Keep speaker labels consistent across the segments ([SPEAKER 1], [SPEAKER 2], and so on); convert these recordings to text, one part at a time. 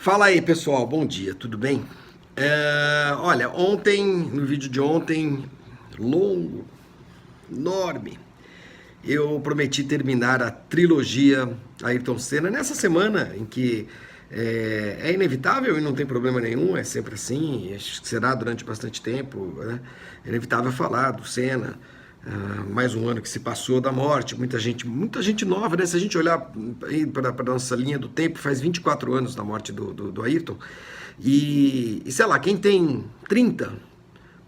[SPEAKER 1] Fala aí, pessoal, bom dia, tudo bem? Olha, ontem, no vídeo de ontem, longo, enorme, eu prometi terminar a trilogia Ayrton Senna nessa semana em que é inevitável e não tem problema nenhum, é sempre assim, acho que será durante bastante tempo, né? É inevitável falar do Senna. Mais um ano que se passou da morte, muita gente nova, né? Se a gente olhar para a nossa linha do tempo, faz 24 anos da morte do Ayrton. E sei lá, quem tem 30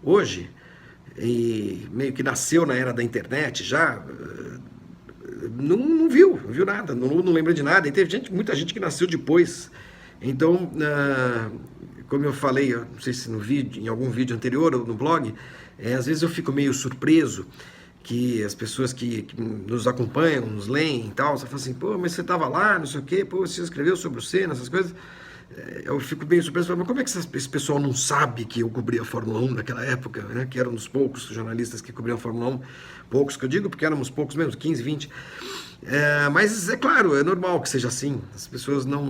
[SPEAKER 1] hoje, e meio que nasceu na era da internet já, não viu nada, não lembra de nada. E teve muita gente que nasceu depois. Então, como eu falei, eu não sei se no vídeo, em algum vídeo anterior ou no blog, às vezes eu fico meio surpreso que as pessoas que nos acompanham, nos leem e tal, você fala assim, pô, mas você estava lá, não sei o quê, pô, você escreveu sobre o Senna, essas coisas. Eu fico bem surpreso, mas como é que esse pessoal não sabe que eu cobri a Fórmula 1 naquela época, né? Que eram uns poucos jornalistas que cobriam a Fórmula 1, poucos que eu digo, porque éramos poucos mesmo, 15, 20. Mas é claro, é normal que seja assim. As pessoas não.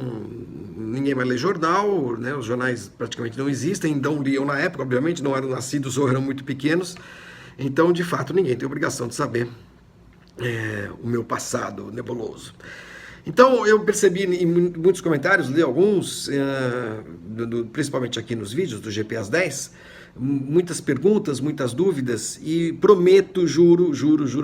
[SPEAKER 1] Ninguém vai ler jornal, né? Os jornais praticamente não existem, não liam na época, obviamente, não eram nascidos ou eram muito pequenos. Então, de fato, ninguém tem obrigação de saber o meu passado nebuloso. Então, eu percebi em muitos comentários, li alguns, principalmente aqui nos vídeos do GP às 10, muitas perguntas, muitas dúvidas, e prometo, juro,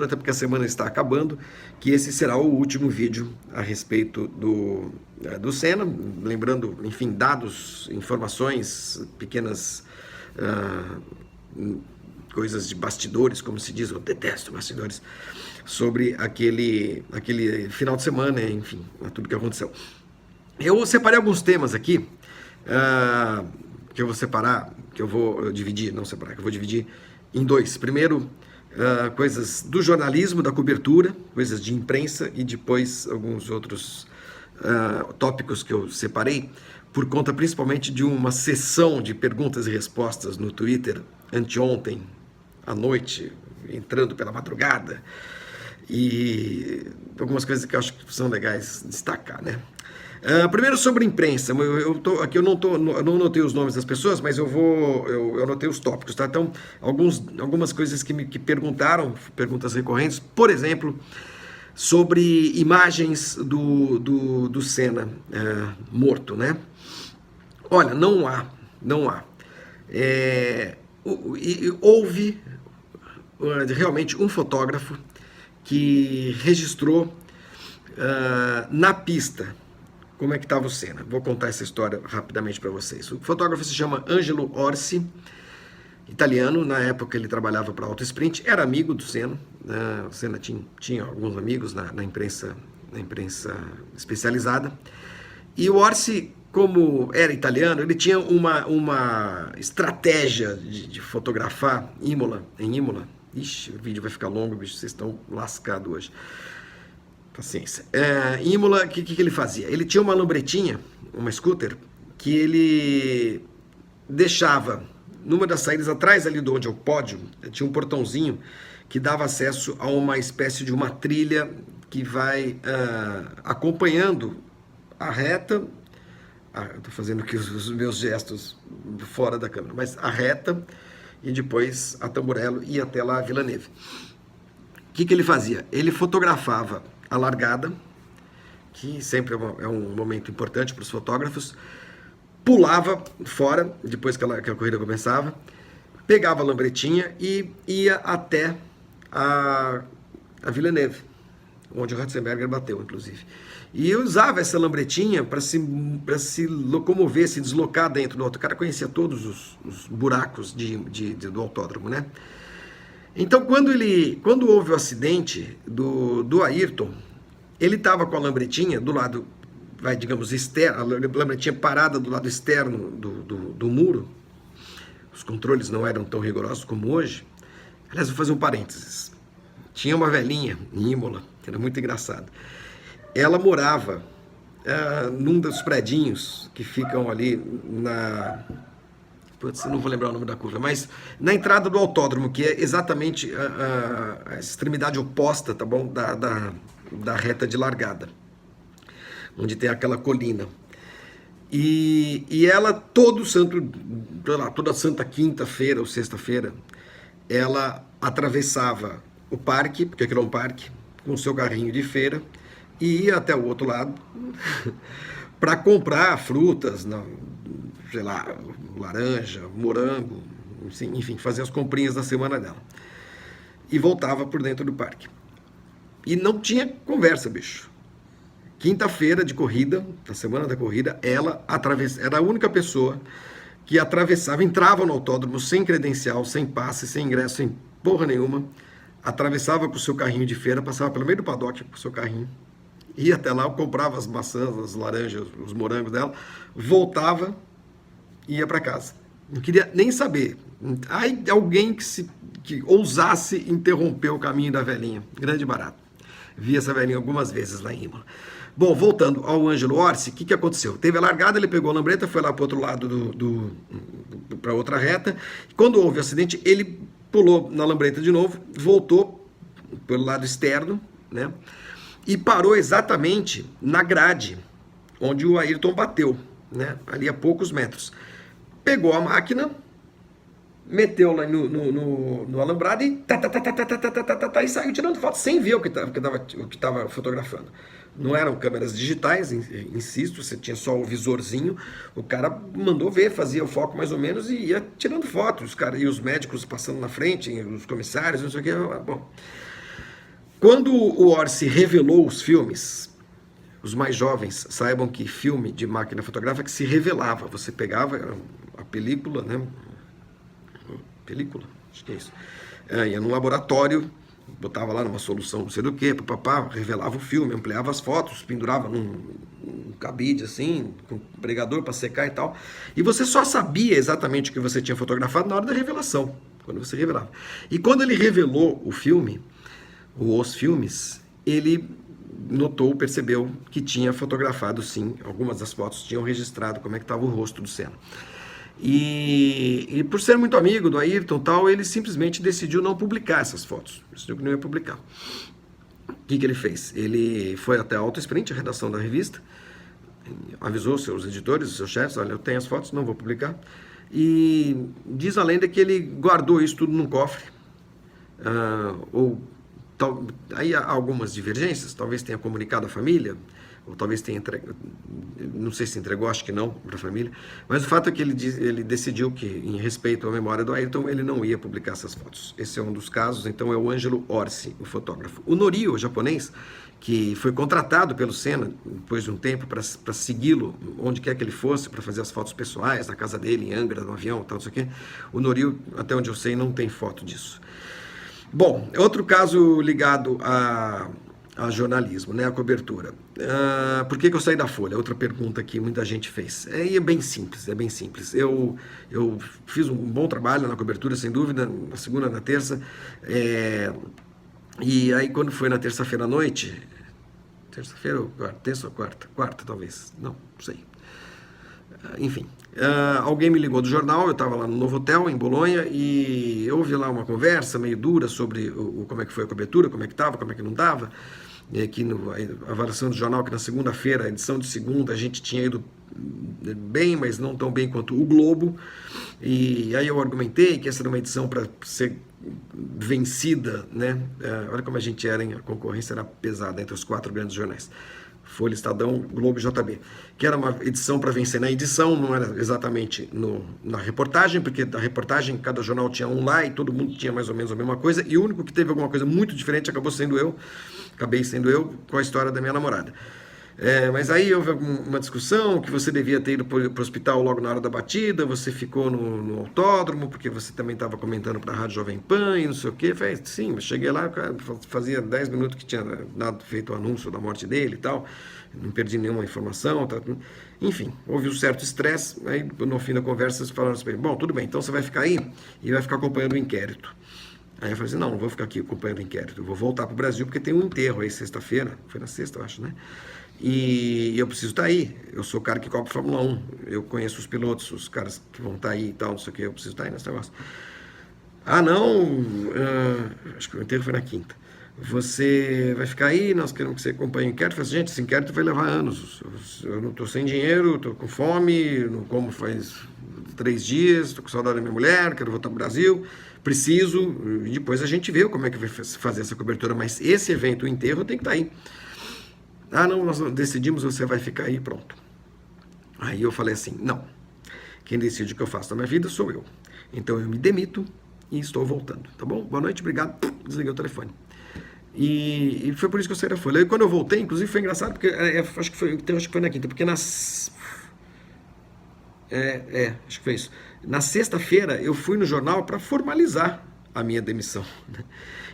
[SPEAKER 1] até porque a semana está acabando, que esse será o último vídeo a respeito do Senna, lembrando, enfim, dados, informações, pequenas coisas de bastidores, como se diz, eu detesto bastidores, sobre aquele final de semana, enfim, tudo que aconteceu. Eu separei alguns temas aqui, que eu vou separar, que eu vou dividir, não separar, que eu vou dividir em dois. Primeiro, coisas do jornalismo, da cobertura, coisas de imprensa, e depois alguns outros tópicos que eu separei, por conta principalmente de uma sessão de perguntas e respostas no Twitter anteontem, à noite, entrando pela madrugada, e algumas coisas que eu acho que são legais destacar, né? Primeiro sobre imprensa, aqui eu não notei os nomes das pessoas, mas eu anotei os tópicos, tá? Então, algumas coisas que me perguntaram, perguntas recorrentes, por exemplo, sobre imagens do Senna morto, né? Olha, não há. Houve realmente um fotógrafo que registrou na pista como é que estava o Senna. Vou contar essa história rapidamente para vocês. O fotógrafo se chama Angelo Orsi, italiano. Na época ele trabalhava para a Auto Sprint, era amigo do Senna. O Senna tinha alguns amigos na imprensa especializada. E o Orsi, como era italiano, ele tinha uma estratégia de fotografar em Imola. Ixi, o vídeo vai ficar longo, bicho, vocês estão lascados hoje. Paciência. Em Imola, o que ele fazia? Ele tinha uma lambretinha, uma scooter, que ele deixava numa das saídas atrás ali de onde é o pódio, tinha um portãozinho que dava acesso a uma espécie de uma trilha que vai acompanhando a reta. Eu estou fazendo aqui os meus gestos fora da câmera, mas a reta e depois a Tamburello e até lá a Vila Neve. O que ele fazia? Ele fotografava a largada, que sempre é um momento importante para os fotógrafos, pulava fora, depois que a corrida começava, pegava a lambretinha e ia até a Vila Neve, onde o Ratzenberger bateu, inclusive. E eu usava essa lambretinha para se locomover, se deslocar dentro do auto. O cara conhecia todos os buracos do autódromo, né? Então, quando houve o acidente do Ayrton, ele estava com a lambretinha do lado, digamos, externo, a lambretinha parada do lado externo do muro. Os controles não eram tão rigorosos como hoje. Aliás, vou fazer um parênteses. Tinha uma velhinha em Imola, que era muito engraçado. Ela morava num dos predinhos que ficam ali Putz, eu não vou lembrar o nome da curva, mas na entrada do autódromo, que é exatamente a extremidade oposta, tá bom, da reta de largada, onde tem aquela colina. E ela, todo santo, toda santa quinta-feira ou sexta-feira, ela atravessava o parque, porque aquilo é um parque, com o seu carrinho de feira, e ia até o outro lado para comprar frutas, não, sei lá, laranja, morango, enfim, fazer as comprinhas da semana dela. E voltava por dentro do parque. E não tinha conversa, bicho. Quinta-feira de corrida, na semana da corrida, ela era a única pessoa que atravessava, entrava no autódromo sem credencial, sem passe, sem ingresso, sem porra nenhuma, atravessava com o seu carrinho de feira, passava pelo meio do paddock com o seu carrinho, ia até lá, comprava as maçãs, as laranjas, os morangos dela, voltava e ia para casa. Não queria nem saber. Aí alguém que ousasse interromper o caminho da velhinha. Grande barato. Vi essa velhinha algumas vezes lá em Imola. Bom, voltando ao Ângelo Orsi, o que aconteceu? Teve a largada, ele pegou a lambreta, foi lá para o outro lado para outra reta. Quando houve o acidente, ele pulou na lambreta de novo, voltou pelo lado externo, né? E parou exatamente na grade onde o Ayrton bateu, né? Ali a poucos metros. Pegou a máquina, meteu lá no alambrado e e saiu tirando foto sem ver o que estava fotografando. Não eram câmeras digitais, insisto, você tinha só o visorzinho. O cara mandou ver, fazia o foco mais ou menos e ia tirando fotos. E os médicos passando na frente, os comissários, não sei o que. Bom, quando o Orsi revelou os filmes, os mais jovens saibam que filme de máquina fotográfica se revelava. Você pegava a película, né? Película, acho que é isso. Ia num laboratório, botava lá numa solução não sei do que, papapá, revelava o filme, ampliava as fotos, pendurava num cabide assim, com pregador para secar e tal. E você só sabia exatamente o que você tinha fotografado na hora da revelação, quando você revelava. E quando ele revelou o filme, ou os filmes, ele percebeu que tinha fotografado sim, algumas das fotos tinham registrado como é que estava o rosto do Senna. E por ser muito amigo do Ayrton e tal, ele simplesmente decidiu não publicar essas fotos. Decidiu que não ia publicar. O que ele fez? Ele foi até a Auto Sprint, a redação da revista, avisou seus editores, seus chefes, olha, eu tenho as fotos, não vou publicar. E diz a lenda que ele guardou isso tudo num cofre. Aí há algumas divergências, talvez tenha comunicado à família, ou talvez tenha entregado, não sei se entregou, acho que não, para a família, mas o fato é que ele decidiu que, em respeito à memória do Ayrton, ele não ia publicar essas fotos. Esse é um dos casos, então é o Ângelo Orsi, o fotógrafo. O Norio, o japonês, que foi contratado pelo Senna, depois de um tempo, para segui-lo, onde quer que ele fosse, para fazer as fotos pessoais, na casa dele, em Angra, no avião, tal, não sei o quê. O Norio, até onde eu sei, não tem foto disso. Bom, outro caso ligado a jornalismo, né, a cobertura. Por que eu saí da Folha? Outra pergunta que muita gente fez. É bem simples, é bem simples. Eu fiz um bom trabalho na cobertura, sem dúvida, na segunda, na terça. E aí quando foi na terça-feira à noite, terça-feira ou quarta? Terça ou quarta? Quarta, talvez. Não sei. Enfim, alguém me ligou do jornal, eu estava lá no Novo Hotel, em Bolonha, e eu ouvi lá uma conversa meio dura sobre como é que foi a cobertura, como é que estava, como é que não estava. E aqui a avaliação do jornal, que na segunda-feira, a edição de segunda, a gente tinha ido bem, mas não tão bem quanto o Globo. E aí eu argumentei que essa era uma edição para ser vencida, né? Olha como a gente era, hein? A concorrência era pesada entre os 4 grandes jornais. Folha, Estadão, Globo e JB, que era uma edição para vencer na edição, não era exatamente na reportagem, porque da reportagem cada jornal tinha um lá e todo mundo tinha mais ou menos a mesma coisa, e o único que teve alguma coisa muito diferente acabei sendo eu com a história da minha namorada. Mas aí houve uma discussão que você devia ter ido para o hospital logo na hora da batida, você ficou no autódromo, porque você também estava comentando para a Rádio Jovem Pan e não sei o quê. Falei, sim, eu cheguei lá, fazia 10 minutos que tinha feito o anúncio da morte dele e tal, não perdi nenhuma informação. Tá, enfim, houve um certo estresse, aí no fim da conversa eles falaram assim, bom, tudo bem, então você vai ficar aí e vai ficar acompanhando o inquérito. Aí eu falei assim, não vou ficar aqui acompanhando o inquérito, eu vou voltar para o Brasil porque tem um enterro aí sexta-feira, foi na sexta eu acho, né? E eu preciso estar aí, eu sou o cara que cobre Fórmula 1, eu conheço os pilotos, os caras que vão estar aí e tal, não sei o que, eu preciso estar aí nesse negócio. Acho que o enterro foi na quinta. Você vai ficar aí, nós queremos que você acompanhe o inquérito. Eu falei assim, gente, esse inquérito vai levar anos. Eu não estou sem dinheiro, estou com fome, não como faz 3 dias, estou com saudade da minha mulher, quero voltar para o Brasil, preciso. E depois a gente vê como é que vai fazer essa cobertura. Mas esse evento, o enterro, tem que estar aí. Ah, não, nós decidimos, você vai ficar aí, pronto. Aí eu falei assim, não. Quem decide o que eu faço na minha vida sou eu. Então eu me demito e estou voltando, tá bom? Boa noite, obrigado. Desliguei o telefone. E foi por isso que eu saí da Folha. E quando eu voltei, inclusive foi engraçado, porque acho que foi na quinta, porque acho que foi isso. Na sexta-feira eu fui no jornal para formalizar a minha demissão.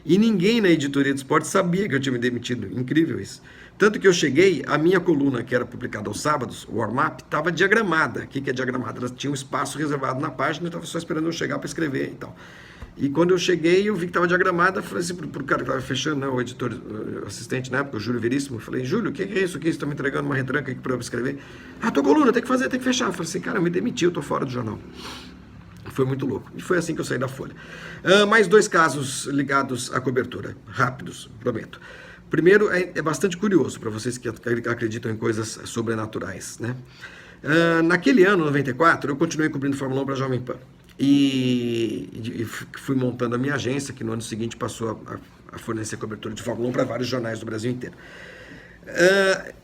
[SPEAKER 1] E ninguém na editoria de esporte sabia que eu tinha me demitido. Incrível isso. Tanto que eu cheguei, a minha coluna, que era publicada aos sábados, o warm-up, estava diagramada. O que é diagramada? Ela tinha um espaço reservado na página, eu estava só esperando eu chegar para escrever e tal. E quando eu cheguei, eu vi que estava diagramada, falei assim pro cara que estava fechando, né, o editor, o assistente na época, o Júlio Veríssimo, eu falei, Júlio, o que é isso aqui? Você está me entregando uma retranca aqui para eu escrever? Ah, tua coluna, tem que fazer, tem que fechar. Eu falei assim, cara, eu me demiti, eu estou fora do jornal. Foi muito louco. E foi assim que eu saí da Folha. Mais 2 casos ligados à cobertura, rápidos, prometo. Primeiro, é bastante curioso para vocês que acreditam em coisas sobrenaturais, né? Naquele ano, 94, eu continuei cobrindo Fórmula 1 para a Jovem Pan. E fui montando a minha agência, que no ano seguinte passou a fornecer cobertura de Fórmula 1 para vários jornais do Brasil inteiro.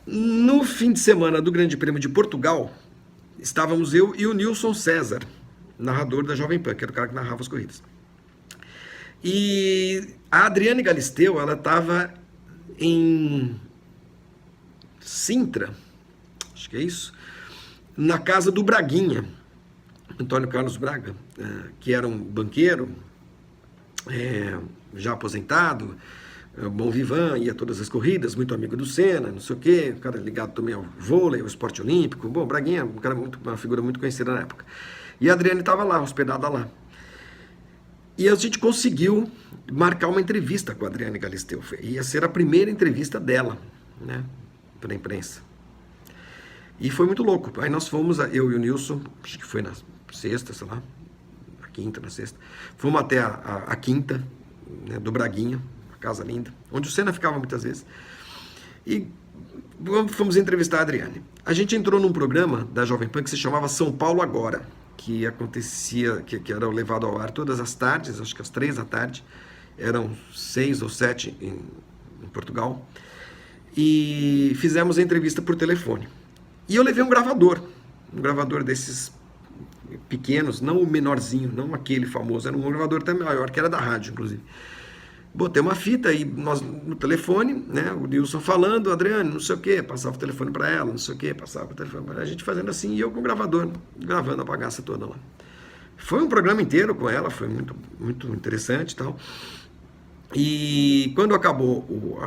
[SPEAKER 1] No fim de semana do Grande Prêmio de Portugal, estávamos eu e o Nilson César, narrador da Jovem Pan, que era o cara que narrava as corridas. E a Adriane Galisteu, ela estava em Sintra, acho que é isso, na casa do Braguinha, Antônio Carlos Braga, que era um banqueiro, já aposentado, bom vivan, ia a todas as corridas, muito amigo do Senna, não sei o quê, um cara ligado também ao vôlei, ao esporte olímpico. Bom, Braguinha, uma figura muito conhecida na época. E a Adriane estava lá, hospedada lá. E a gente conseguiu marcar uma entrevista com a Adriane Galisteu. Ia ser a primeira entrevista dela, né, para a imprensa. E foi muito louco. Aí nós fomos, eu e o Nilson, acho que foi na sexta, sei lá, na quinta, na sexta. Fomos até a quinta, né, do Braguinha, uma casa linda, onde o Senna ficava muitas vezes. E fomos entrevistar a Adriane. A gente entrou num programa da Jovem Pan que se chamava São Paulo Agora, que acontecia, que era levado ao ar todas as tardes, acho que às 3 da tarde, eram 6 ou 7 em Portugal, e fizemos a entrevista por telefone. E eu levei um gravador desses pequenos, não o menorzinho, não aquele famoso, era um gravador até maior, que era da rádio, inclusive. Botei uma fita e nós no telefone, né, o Nilson falando, Adriane, não sei o que, passava o telefone para ela, não sei o que, passava o telefone para ela, a gente fazendo assim, e eu com o gravador, gravando a bagaça toda lá. Foi um programa inteiro com ela, foi muito, muito interessante e tal. E quando acabou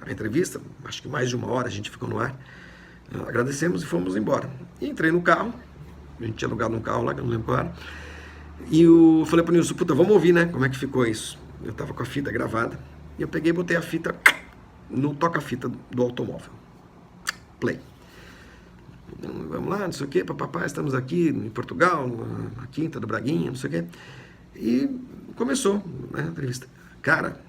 [SPEAKER 1] a entrevista, acho que mais de 1 hora a gente ficou no ar, agradecemos e fomos embora. E entrei no carro, a gente tinha alugado um carro lá, que eu não lembro qual era, e eu falei pro Nilson, puta, vamos ouvir, né, como é que ficou isso. Eu tava com a fita gravada, e eu peguei e botei a fita no toca-fita do automóvel. Play. Vamos lá, não sei o que, papapá, estamos aqui em Portugal, na quinta do Braguinha, não sei o que. E começou, né, a entrevista. Cara,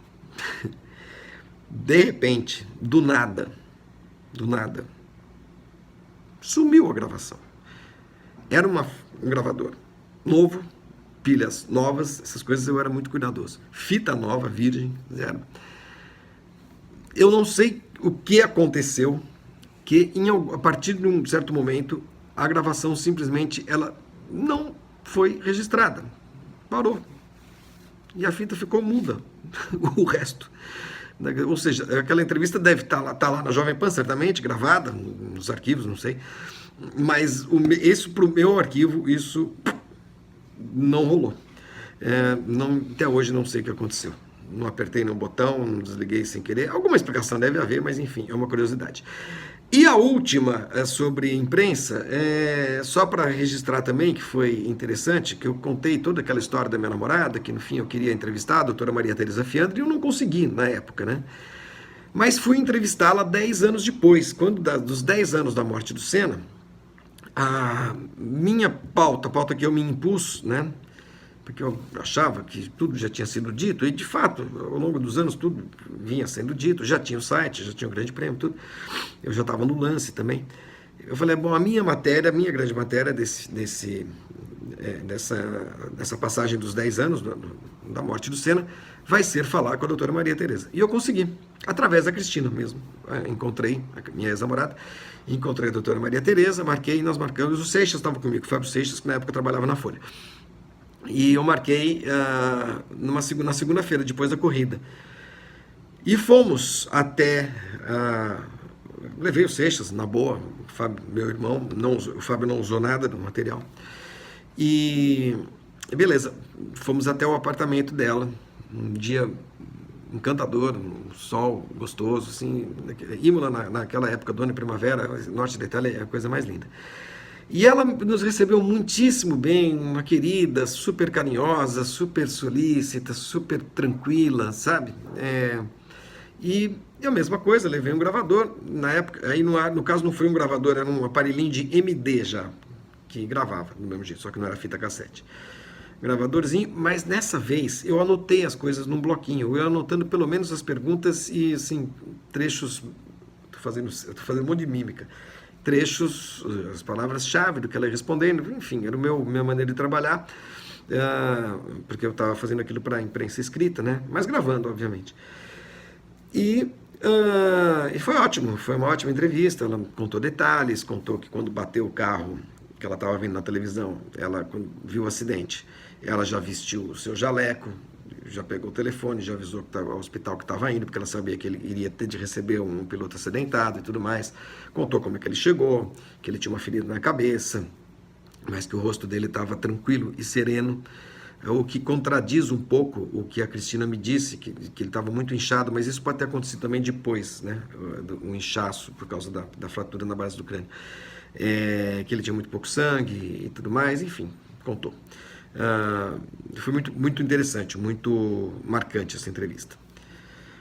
[SPEAKER 1] de repente, do nada, sumiu a gravação. Era um gravador novo, pilhas novas, essas coisas eu era muito cuidadoso. Fita nova, virgem, 0. Eu não sei o que aconteceu, que a partir de um certo momento, a gravação simplesmente ela não foi registrada. Parou. E a fita ficou muda. O resto. Ou seja, aquela entrevista deve estar lá na Jovem Pan, certamente, gravada, nos arquivos, não sei. Mas para o meu arquivo, isso não rolou. Até hoje não sei o que aconteceu. Não apertei nenhum botão, não desliguei sem querer. Alguma explicação deve haver, mas enfim, é uma curiosidade. E a última sobre imprensa, só para registrar também, que foi interessante, que eu contei toda aquela história da minha namorada, que no fim eu queria entrevistar a doutora Maria Teresa Fiandra, e eu não consegui na época, né? Mas fui entrevistá-la 10 anos depois, quando dos 10 anos da morte do Senna, a minha pauta que eu me impus, né, porque eu achava que tudo já tinha sido dito, e de fato, ao longo dos anos, tudo vinha sendo dito, já tinha o site, já tinha o Grande Prêmio, tudo. Eu já estava no lance também. Eu falei, bom, a minha grande matéria dessa passagem dos 10 anos da morte do Senna, vai ser falar com a doutora Maria Tereza. E eu consegui, através da Cristina mesmo. Encontrei a minha ex-namorada, encontrei a doutora Maria Tereza, marquei, e nós marcamos, o Seixas estava comigo, o Fábio Seixas, que na época trabalhava na Folha. E eu marquei na segunda-feira, depois da corrida. E fomos até... levei o Seixas, na boa, o Fábio, meu irmão, o Fábio não usou nada do material. E beleza, fomos até o apartamento dela, um dia encantador, um sol gostoso, assim, Imola naquela época do ano e primavera, norte da Itália é a coisa mais linda. E ela nos recebeu muitíssimo bem, uma querida, super carinhosa, super solícita, super tranquila, sabe? E a mesma coisa, levei um gravador, na época, aí no caso não foi um gravador, era um aparelhinho de MD já, que gravava do mesmo jeito, só que não era fita cassete. Gravadorzinho, mas nessa vez eu anotei as coisas num bloquinho, eu ia anotando pelo menos as perguntas e, assim, trechos, tô fazendo um monte de mímica, trechos, as palavras-chave do que ela ia respondendo, enfim, era minha maneira de trabalhar, porque eu estava fazendo aquilo para a imprensa escrita, né, mas gravando, obviamente. E foi ótimo, foi uma ótima entrevista, ela contou detalhes, contou que quando bateu o carro, que ela estava vendo na televisão, ela quando viu o acidente, ela já vestiu o seu jaleco, já pegou o telefone, já avisou que ao hospital que estava indo, porque ela sabia que ele iria ter de receber um piloto acidentado e tudo mais. Contou como é que ele chegou, que ele tinha uma ferida na cabeça, mas que o rosto dele estava tranquilo e sereno, o que contradiz um pouco o que a Cristina me disse, que ele estava muito inchado, mas isso pode ter acontecido também depois, né? Um inchaço por causa da fratura na base do crânio. Que ele tinha muito pouco sangue e tudo mais, enfim, contou. Foi muito, muito interessante, muito marcante essa entrevista.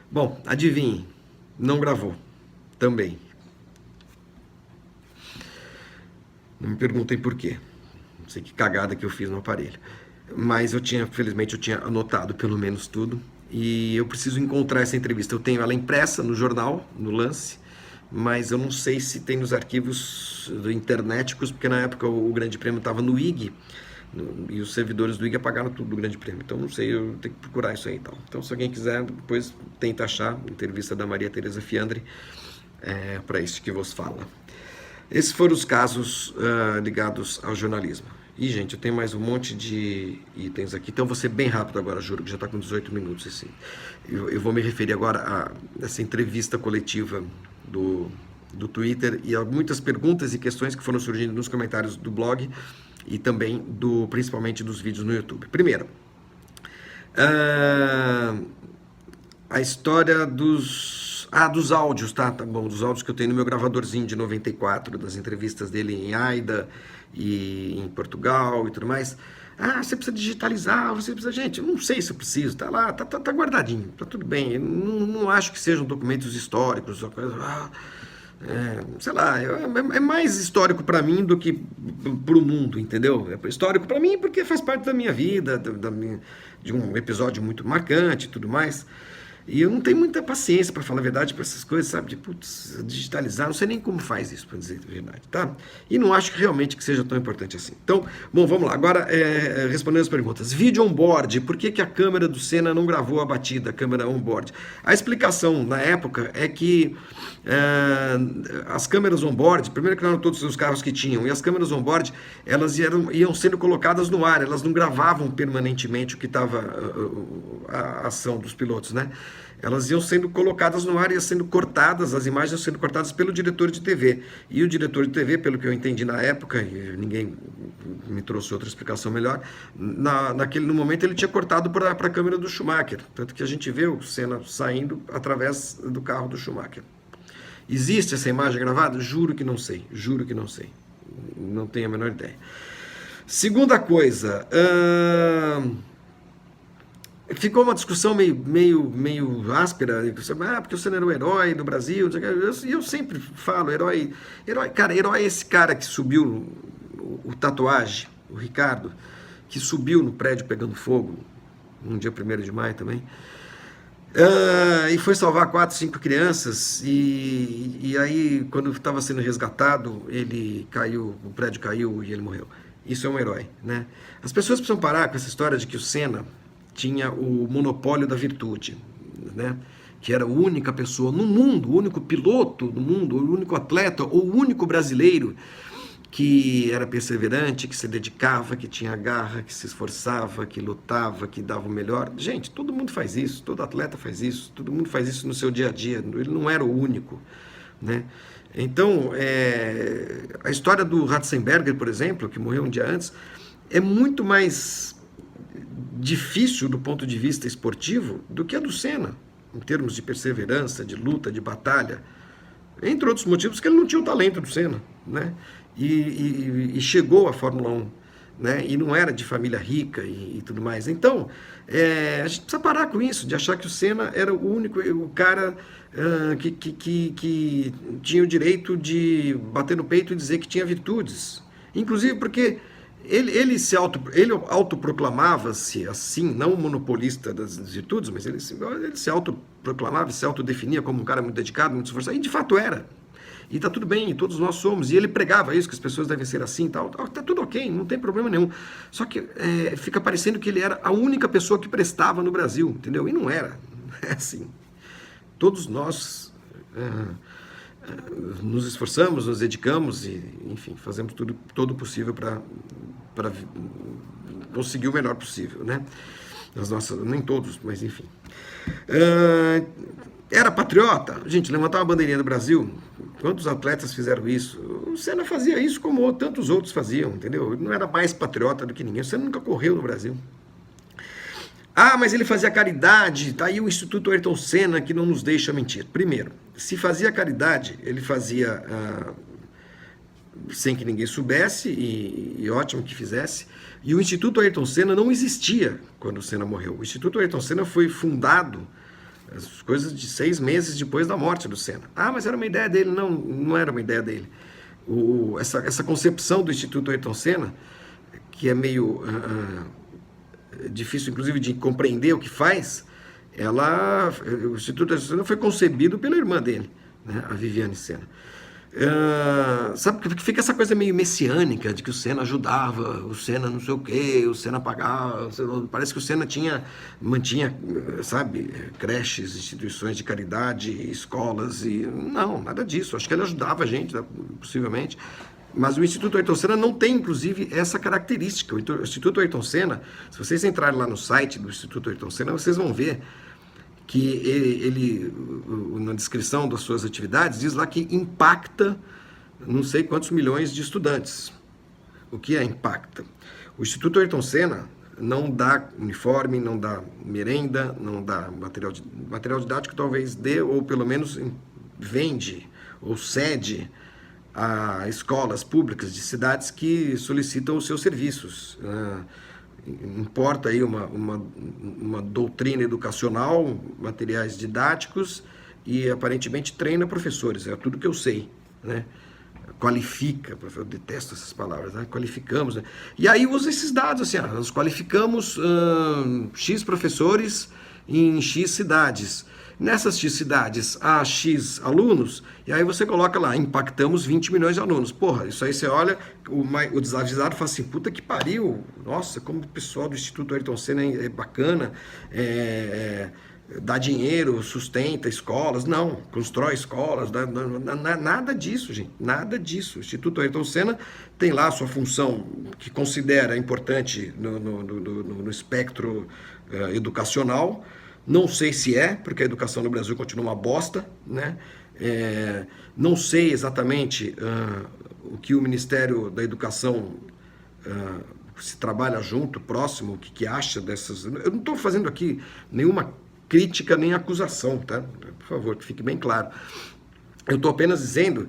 [SPEAKER 1] Bom, adivinhe, não gravou, também. Não me perguntem por quê, não sei que cagada que eu fiz no aparelho, mas felizmente eu tinha anotado pelo menos tudo, e eu preciso encontrar essa entrevista. Eu tenho ela impressa no jornal, no Lance, mas eu não sei se tem nos arquivos internéticos, porque na época o Grande Prêmio estava no IG, e os servidores do IG apagaram tudo do Grande Prêmio, então não sei, eu tenho que procurar isso aí e tal. Então se alguém quiser, depois tenta achar a entrevista da Maria Tereza Fiandre, para isso que vos fala. Esses foram os casos ligados ao jornalismo. E, gente, eu tenho mais um monte de itens aqui, então vou ser bem rápido agora, juro que já está com 18 minutos. Assim. Eu vou me referir agora a essa entrevista coletiva do Twitter e a muitas perguntas e questões que foram surgindo nos comentários do blog e também principalmente dos vídeos no YouTube. Primeiro, a história dos áudios, tá bom, dos áudios que eu tenho no meu gravadorzinho de 94, das entrevistas dele em Aida e em Portugal e tudo mais. Você precisa digitalizar, você precisa... Gente, eu não sei se eu preciso, tá lá, tá guardadinho, tá tudo bem. Eu não acho que sejam documentos históricos, sei lá, é mais histórico para mim do que para o mundo, entendeu? É histórico para mim porque faz parte da minha vida, de um episódio muito marcante e tudo mais. E eu não tenho muita paciência, para falar a verdade, para essas coisas, sabe? De, digitalizar, não sei nem como faz isso, para dizer a verdade, tá? E não acho que realmente que seja tão importante assim. Então, bom, vamos lá. Agora, respondendo as perguntas. Vídeo on-board. Por que a câmera do Senna não gravou a batida, a câmera on-board? A explicação, na época, é que as câmeras on-board, primeiro que não eram todos os carros que tinham, e as câmeras on-board, elas iam sendo colocadas no ar, elas não gravavam permanentemente o que estava a ação dos pilotos, né? Elas iam sendo colocadas no ar, iam sendo cortadas, as imagens iam sendo cortadas pelo diretor de TV. E o diretor de TV, pelo que eu entendi na época, e ninguém me trouxe outra explicação melhor, no momento ele tinha cortado para a câmera do Schumacher. Tanto que a gente vê o Senna saindo através do carro do Schumacher. Existe essa imagem gravada? Juro que não sei. Juro que não sei. Não tenho a menor ideia. Segunda coisa... Ficou uma discussão meio áspera, porque o Senna era o herói do Brasil, e eu sempre falo, herói, cara, herói é esse cara que subiu o tatuagem, o Ricardo, que subiu no prédio pegando fogo, num dia 1º de maio também, e foi salvar 4, 5 crianças, e aí, quando estava sendo resgatado, ele caiu, o prédio caiu e ele morreu. Isso é um herói, né? As pessoas precisam parar com essa história de que o Senna tinha o monopólio da virtude, né? Que era a única pessoa no mundo, o único piloto do mundo, o único atleta, ou o único brasileiro que era perseverante, que se dedicava, que tinha garra, que se esforçava, que lutava, que dava o melhor. Gente, todo mundo faz isso, todo atleta faz isso, todo mundo faz isso no seu dia a dia, ele não era o único, né? Então, a história do Ratzenberger, por exemplo, que morreu um dia antes, é muito mais difícil do ponto de vista esportivo do que a do Senna, em termos de perseverança, de luta, de batalha, entre outros motivos, porque ele não tinha o talento do Senna, né? E chegou à Fórmula 1, né? E não era de família rica e tudo mais. Então, a gente precisa parar com isso, de achar que o Senna era o único, o cara que tinha o direito de bater no peito e dizer que tinha virtudes. Inclusive porque ele autoproclamava-se assim, não monopolista das virtudes, mas ele se autoproclamava, se autodefinia como um cara muito dedicado, muito esforçado, e de fato era. E está tudo bem, todos nós somos. E ele pregava isso, que as pessoas devem ser assim e tal. Está tudo ok, não tem problema nenhum. Só que fica parecendo que ele era a única pessoa que prestava no Brasil, entendeu? E não era. É assim. Todos nós nos esforçamos, nos dedicamos e, enfim, fazemos todo o possível para conseguir o melhor possível, né? Nem todos, mas enfim. Era patriota? Gente, levantar uma bandeirinha do Brasil, quantos atletas fizeram isso? O Senna fazia isso como tantos outros faziam, entendeu? Ele não era mais patriota do que ninguém. O Senna nunca correu no Brasil. Ah, mas ele fazia caridade, tá aí o Instituto Ayrton Senna que não nos deixa mentir. Primeiro, se fazia caridade, ele fazia sem que ninguém soubesse, e ótimo que fizesse. E o Instituto Ayrton Senna não existia quando o Senna morreu. O Instituto Ayrton Senna foi fundado as coisas de 6 meses depois da morte do Senna. Ah, mas era uma ideia dele. Não, não era uma ideia dele. Essa concepção do Instituto Ayrton Senna, que é meio difícil, inclusive, de compreender o que faz, o Instituto Ayrton Senna foi concebido pela irmã dele, né, a Viviane Senna. Sabe, porque fica essa coisa meio messiânica de que o Senna ajudava, o Senna não sei o quê, o Senna pagava, parece que o Senna mantinha, sabe, creches, instituições de caridade, escolas, e não, nada disso. Acho que ele ajudava a gente, possivelmente, mas o Instituto Ayrton Senna não tem, inclusive, essa característica. O Instituto Ayrton Senna, se vocês entrarem lá no site do Instituto Ayrton Senna, vocês vão ver que ele, na descrição das suas atividades, diz lá que impacta não sei quantos milhões de estudantes. O que impacta? O Instituto Ayrton Senna não dá uniforme, não dá merenda, não dá material didático, talvez dê, ou pelo menos vende ou cede a escolas públicas de cidades que solicitam os seus serviços. Importa aí uma doutrina educacional, materiais didáticos e aparentemente treina professores, é tudo que eu sei, né? Qualifica, eu detesto essas palavras, né? Qualificamos, né? E aí usa esses dados, assim, nós qualificamos X professores em X cidades. Nessas X cidades há X alunos, e aí você coloca lá, impactamos 20 milhões de alunos. Porra, isso aí você olha, o desavisado fala assim, puta que pariu, nossa, como o pessoal do Instituto Ayrton Senna é bacana, dá dinheiro, sustenta escolas. Não, constrói escolas, nada disso, gente, nada disso. O Instituto Ayrton Senna tem lá a sua função, que considera importante no espectro educacional. Não sei se porque a educação no Brasil continua uma bosta, né? Não sei exatamente o que o Ministério da Educação se trabalha junto, próximo, o que acha dessas... Eu não estou fazendo aqui nenhuma crítica nem acusação, tá? Por favor, que fique bem claro. Eu estou apenas dizendo,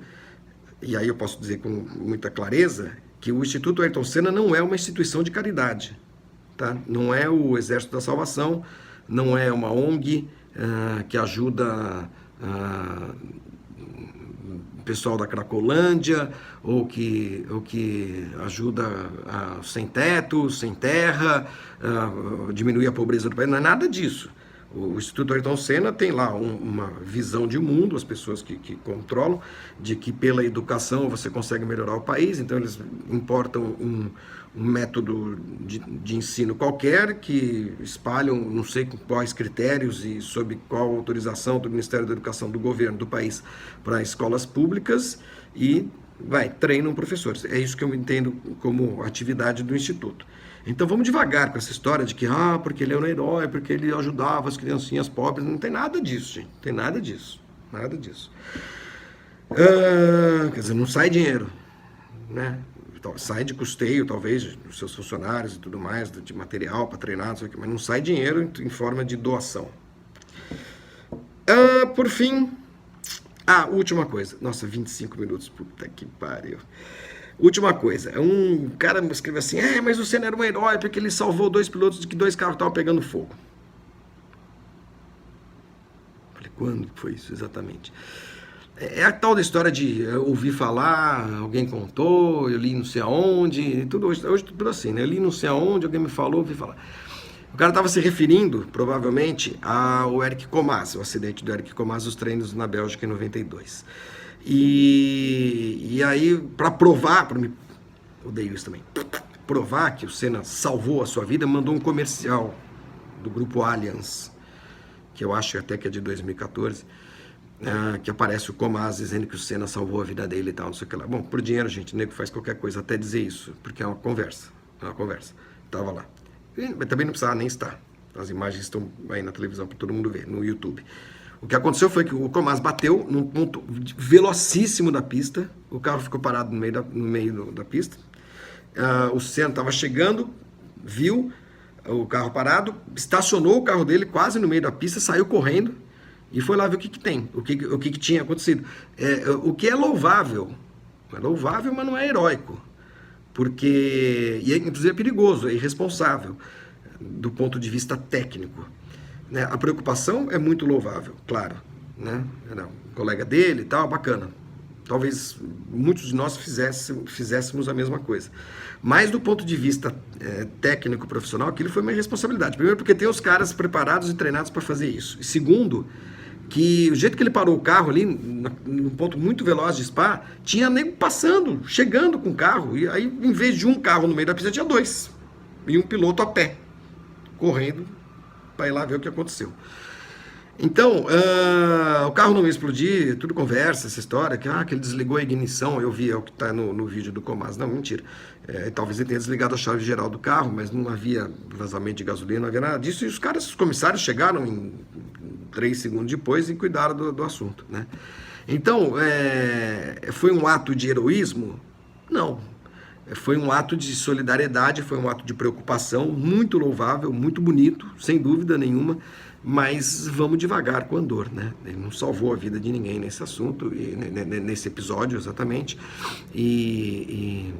[SPEAKER 1] e aí eu posso dizer com muita clareza, que o Instituto Ayrton Senna não é uma instituição de caridade, tá? Não é o Exército da Salvação, não é uma ONG que ajuda pessoal da Cracolândia, ou que ajuda sem teto, sem terra, diminuir a pobreza do país. Não é nada disso. O Instituto Ayrton Senna tem lá uma visão de mundo, as pessoas que controlam, de que pela educação você consegue melhorar o país, então eles importam um método de ensino qualquer, que espalham não sei com quais critérios e sob qual autorização do Ministério da Educação do governo do país para escolas públicas e treinam professores. É isso que eu entendo como atividade do Instituto. Então vamos devagar com essa história de que, porque ele é um herói, porque ele ajudava as criancinhas pobres. Não tem nada disso, gente. Não tem nada disso. Nada disso. Quer dizer, não sai dinheiro, né? Sai de custeio, talvez, dos seus funcionários e tudo mais, de material para treinar, não sei o quê, mas não sai dinheiro em forma de doação. Por fim, última coisa. Nossa, 25 minutos, puta que pariu. Última coisa, um cara me escreveu assim, mas o Senna era um herói porque ele salvou 2 pilotos de que 2 carros estavam pegando fogo. Falei, quando foi isso exatamente? É a tal da história de ouvir falar, alguém contou, eu li não sei aonde, hoje tudo assim, né? Eu li não sei aonde, alguém me falou, ouvi falar. O cara estava se referindo, provavelmente, ao Eric Comás, o acidente do Eric Comás, os treinos na Bélgica em 92. E aí, para provar, odeio isso também, provar que o Senna salvou a sua vida, mandou um comercial do grupo Allianz, que eu acho até que é de 2014, que aparece o Comás dizendo que o Senna salvou a vida dele e tal, não sei o que lá. Bom, por dinheiro, gente, o nego faz qualquer coisa, até dizer isso, porque é uma conversa, tava lá. Mas também não precisava nem estar, as imagens estão aí na televisão para todo mundo ver, no YouTube. O que aconteceu foi que o Comás bateu num ponto velocíssimo da pista, o carro ficou parado no meio da pista, o Senna estava chegando, viu o carro parado, estacionou o carro dele quase no meio da pista, saiu correndo e foi lá ver o que tem, o que tinha acontecido. O que é louvável, mas não é heróico, porque, e inclusive é perigoso, é irresponsável do ponto de vista técnico. Né? A preocupação é muito louvável, claro, né? Era um colega dele e tal, bacana. Talvez muitos de nós fizéssemos a mesma coisa. Mas do ponto de vista técnico profissional, aquilo foi uma irresponsabilidade. Primeiro porque tem os caras preparados e treinados para fazer isso. E segundo, que o jeito que ele parou o carro ali, num ponto muito veloz de Spa, tinha nego passando, chegando com o carro. E aí, em vez de um carro no meio da pista, tinha 2. E um piloto a pé, correndo para ir lá ver o que aconteceu. Então, o carro não ia explodir, tudo conversa, essa história, que ele desligou a ignição, eu vi, é o que está no vídeo do Comás. Não, mentira. Talvez ele tenha desligado a chave geral do carro, mas não havia vazamento de gasolina, não havia nada disso, e os comissários chegaram em 3 segundos depois e cuidaram do assunto, né? Então, foi um ato de heroísmo? Não. Foi um ato de solidariedade, foi um ato de preocupação, muito louvável, muito bonito, sem dúvida nenhuma, mas vamos devagar com o Andor, né? Ele não salvou a vida de ninguém nesse assunto, nesse episódio exatamente, e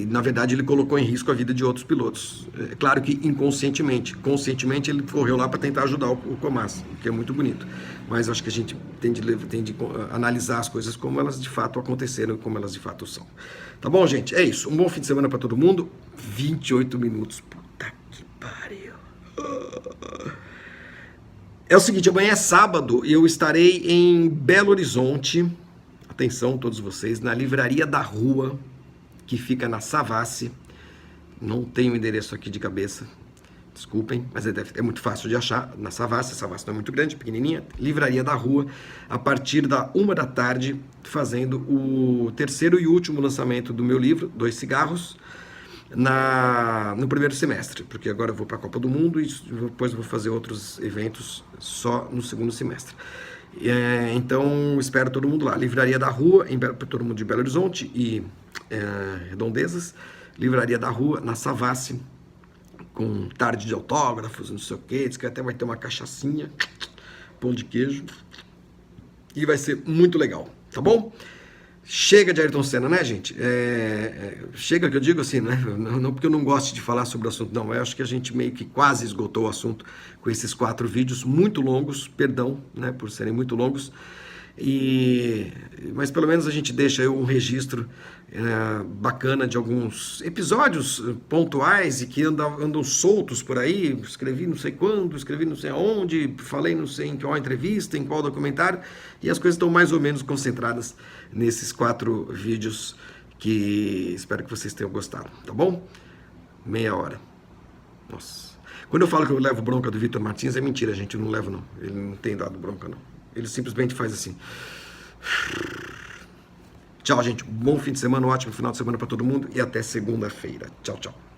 [SPEAKER 1] na verdade ele colocou em risco a vida de outros pilotos. É claro que inconscientemente, conscientemente ele correu lá para tentar ajudar o Comás, o que é muito bonito, mas acho que a gente tem de analisar as coisas como elas de fato aconteceram e como elas de fato são. Tá bom, gente? É isso. Um bom fim de semana para todo mundo. 28 minutos. Puta que pariu. É o seguinte, amanhã é sábado e eu estarei em Belo Horizonte. Atenção todos vocês, na Livraria da Rua, que fica na Savassi. Não tenho o endereço aqui de cabeça, desculpem, mas é muito fácil de achar, na Savassi. A Savassi não é muito grande, pequenininha. Livraria da Rua, a partir da 1h, fazendo o terceiro e último lançamento do meu livro, 2 Cigarros, no primeiro semestre, porque agora eu vou para a Copa do Mundo e depois vou fazer outros eventos só no segundo semestre. Então, espero todo mundo lá. Livraria da Rua, para todo mundo de Belo Horizonte e redondezas. Livraria da Rua, na Savassi, com tarde de autógrafos, não sei o que. Diz que até vai ter uma cachaçinha, pão de queijo. E vai ser muito legal, tá bom? Chega de Ayrton Senna, né, gente? Chega, que eu digo assim, né? Não porque eu não gosto de falar sobre o assunto, não. Eu acho que a gente meio que quase esgotou o assunto com esses 4 vídeos muito longos. Perdão, né, por serem muito longos. Mas pelo menos a gente deixa aí um registro bacana de alguns episódios pontuais e que andam soltos por aí. Escrevi não sei quando, escrevi não sei aonde, falei não sei em qual entrevista, em qual documentário, e as coisas estão mais ou menos concentradas nesses 4 vídeos que espero que vocês tenham gostado, tá bom? Meia hora. Nossa. Quando eu falo que eu levo bronca do Vitor Martins, é mentira, gente, eu não levo não. Ele não tem dado bronca não. Ele simplesmente faz assim. Tchau, gente. Bom fim de semana, um ótimo final de semana para todo mundo e até segunda-feira. Tchau, tchau.